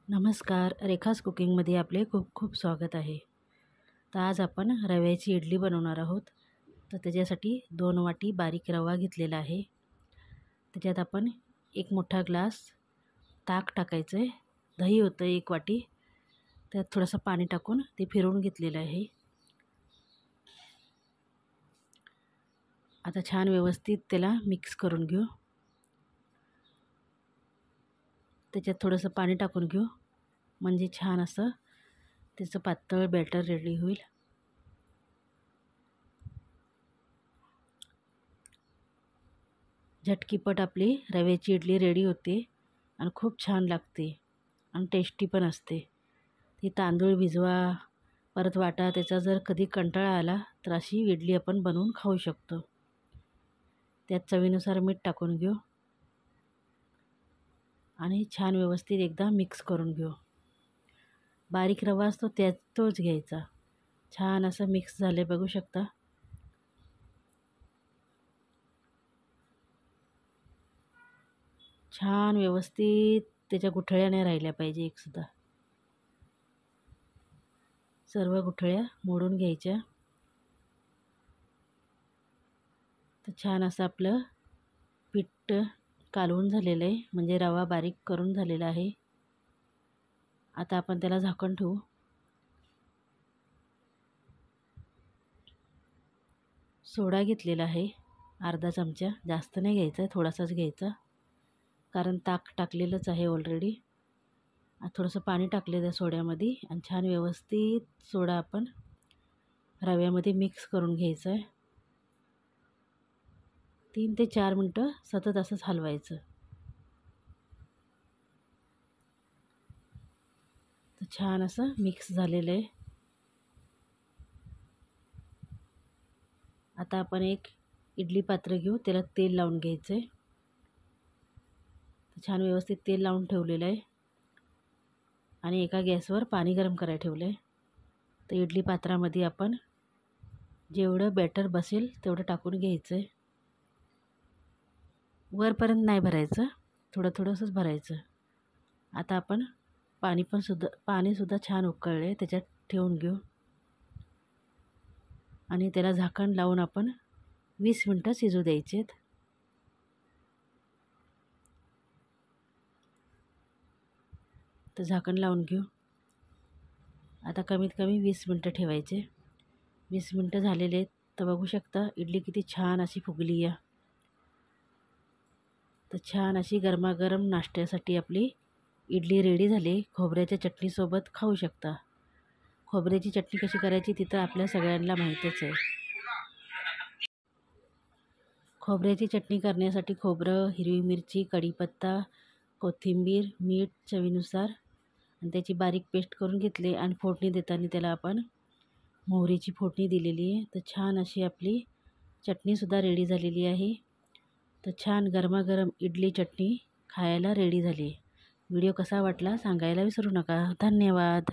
नमस्कार, रेखास कुकिंगमध्ये आपले खूप खूप स्वागत आहे. तर आज आपण रव्याची इडली बनवणार आहोत. तर त्याच्यासाठी 2 वाटी बारीक रवा घेतलेला आहे. त्याच्यात आपण 1 मोठा ग्लास ताक टाकायचं आहे. दही होतं 1 वाटी, त्यात थोडंसं पाणी टाकून ते फिरवून घेतलेलं आहे. आता छान व्यवस्थित त्याला मिक्स करून घेऊ. त्याच्यात थोडंसं पाणी टाकून घेऊ, म्हणजे छान असं त्याचं पातळ बॅटर रेडी होईल. झटकीपट आपली रव्याची इडली रेडी होते आणि खूप छान लागते आणि टेस्टी पण असते. ती तांदूळ भिजवा, परत वाटा, त्याचा जर कधी कंटाळा आला तर अशी इडली आपण बनवून खाऊ शकतो. त्यात चवीनुसार मीठ टाकून घेऊ आणि छान व्यवस्थित एकदा मिक्स करून घेऊ. बारीक रवा असतो तोच घ्यायचा. छान असं मिक्स झाले बघू शकता. छान व्यवस्थित त्याच्या गुठळ्या नाही राहिल्या पाहिजे एकसुद्धा. सर्व गुठळ्या मोडून घ्यायच्या. तर छान असं आपलं पीठ कालवून झालेलं आहे, म्हणजे रवा बारीक करून झालेला आहे. आता आपण त्याला झाकण ठेवू. सोडा घेतलेला आहे अर्धा चमचा, जास्त नाही घ्यायचा, थोडासाच घ्यायचा, कारण ताक टाकलेलंच आहे ऑलरेडी. थोडंसं पाणी टाकले त्या सोड्यामध्ये आणि छान व्यवस्थित सोडा आपण रव्यामध्ये मिक्स करून घ्यायचं आहे. 3 ते 4 मिनटं सतत असंच हलवायचं. तर छान असं मिक्स झालेलं आहे. आता आपण एक इडली पात्र घेऊ, त्याला तेल लावून घ्यायचं आहे. छान व्यवस्थित तेल लावून ठेवलेलं आहे आणि एका गॅसवर पाणी गरम करायला ठेवलं आहे. तर इडली पात्रामध्ये आपण जेवढं बॅटर बसेल तेवढं टाकून घ्यायचं आहे. वरपर्यंत नाही भरायचं, थोडं थोडंसंच भरायचं. आता आपण पाणीसुद्धा छान उकळले, त्याच्यात ठेवून घेऊ आणि त्याला झाकण लावून आपण 20 मिनटं शिजू द्यायचे. तर झाकण लावून घेऊ. आता कमीत कमी 20 मिनटं ठेवायचे. 20 मिनटं झालेले आहेत. तर बघू शकता इडली किती छान अशी फुगली आहे. तर छान अशी गरमागरम नाश्त्यासाठी आपली इडली रेडी झाली. खोबऱ्याच्या चटणीसोबत खाऊ शकता. खोबऱ्याची चटणी कशी करायची तिथं आपल्या सगळ्यांना माहीतच आहे. खोबऱ्याची चटणी करण्यासाठी खोबरं, हिरवी मिरची, कढीपत्ता, कोथिंबीर, मीठ चवीनुसार आणि त्याची बारीक पेस्ट करून घेतली आणि फोडणी देताना त्याला आपण मोहरीची फोडणी दिलेली आहे. तर छान अशी आपली चटणीसुद्धा रेडी झालेली आहे. तर छान गरमागरम इडली चटणी खायला रेडी झाली. व्हिडिओ कसा वाटला सांगायला विसरू नका. धन्यवाद.